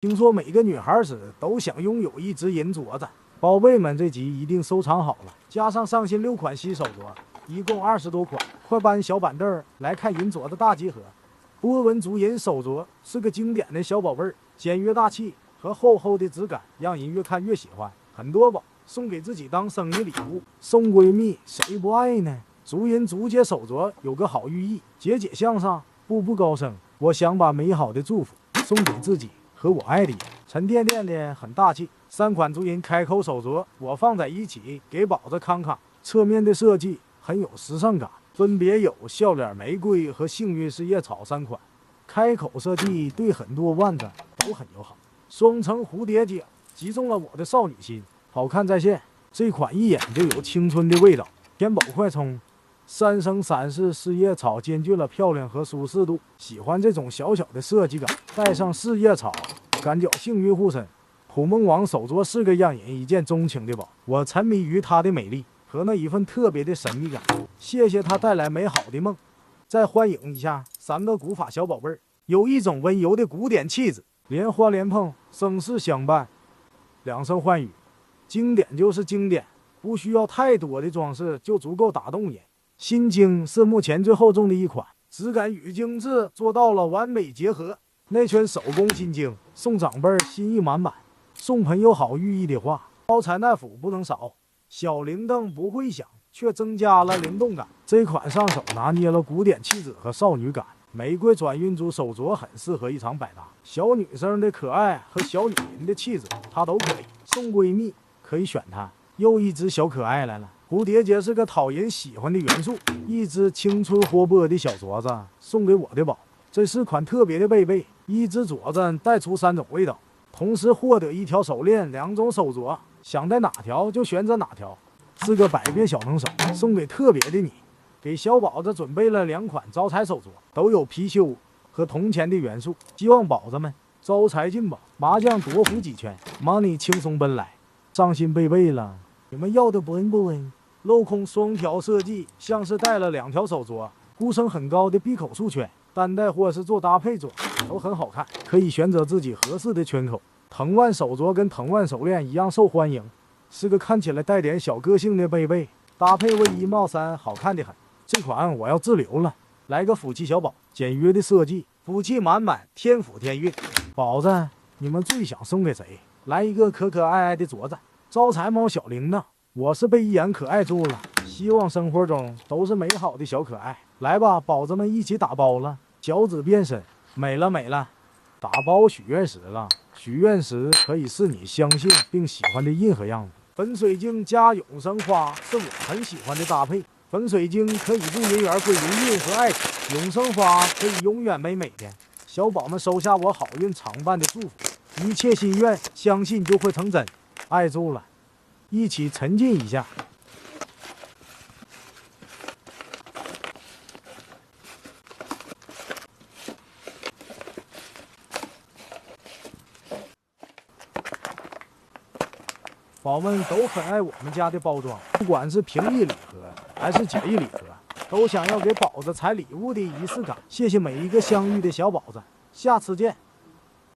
听说每个女孩子都想拥有一只银镯子，宝贝们这集一定收藏好了，加上上新6款新手镯，一共20多款，快搬小板凳来看银镯子大集合。波纹足银手镯是个经典的小宝贝儿，简约大气和厚厚的质感让人越看越喜欢。很多宝送给自己当生日礼物，送闺蜜谁不爱呢？足银足节手镯有个好寓意，节节向上，步步高升。我想把美好的祝福送给自己和我爱的人，沉甸甸的很大气。3款足银开口手镯我放在一起给宝子看看，侧面的设计很有时尚感，分别有笑脸玫瑰和幸运四叶草3款。开口设计对很多腕子都很友好，双层蝴蝶结击中了我的少女心，好看在线。这款一眼就有青春的味道。天宝快充，3生3世四叶草兼具了漂亮和舒适度，喜欢这种小小的设计感。带上四叶草，感觉幸运护身。虎梦王手镯是个让人一见钟情的宝，我沉迷于它的美丽和那一份特别的神秘感。谢谢它带来美好的梦。再欢迎一下3个古法小宝贝儿，有一种温柔的古典气质，莲花莲蓬，生死相伴，两声唤语。经典就是经典，不需要太多的装饰就足够打动人。新晶是目前最厚重的一款，质感与精致做到了完美结合。那圈手工新晶，送长辈心意满满。送朋友好寓意的话，招财纳福不能少。小铃铛不会响，却增加了灵动感。这款上手拿捏了古典气质和少女感。玫瑰转运珠手镯很适合一场百搭，小女生的可爱和小女人的气质，它都可以。送闺蜜可以选它。又一只小可爱来了，蝴蝶结是个讨人喜欢的元素。一只青春活泼的小镯子送给我的宝。这是款特别的贝贝，一只镯子带出3种味道，同时获得1条手链，2种手镯，想戴哪条就选择哪条，是个百变小能手，送给特别的你。给小宝子准备了2款招财手镯，都有貔貅和铜钱的元素，希望宝子们招财进宝，麻将多胡几圈 ，money 轻松奔来。上新贝贝了，你们要的不恩不恩？镂空双条设计，像是戴了2条手镯，呼声很高的闭口束圈，单戴或是做搭配装都很好看，可以选择自己合适的圈口。藤蔓手镯跟藤蔓手链一样受欢迎，是个看起来带点小个性的贝贝，搭配卫衣帽衫好看的很。这款我要自留了，来个福气小宝，简约的设计，福气满满，天福天运。宝子，你们最想送给谁？来一个可可爱爱的镯子，招财猫小铃铛。我是被一眼可爱住了，希望生活中都是美好的小可爱。来吧，宝子们一起打包了，脚趾变身，美了美了。打包许愿石了，许愿石可以是你相信并喜欢的任何样子。粉水晶加永生花是我很喜欢的搭配。粉水晶可以助人缘归如运和爱情，永生花可以永远美美的。小宝们收下我好运常伴的祝福，一切心愿相信就会成真。爱住了，一起沉浸一下。宝们都很爱我们家的包装，不管是平易礼盒还是简易礼盒，都想要给宝子采礼物的仪式感。谢谢每一个相遇的小宝子，下次见。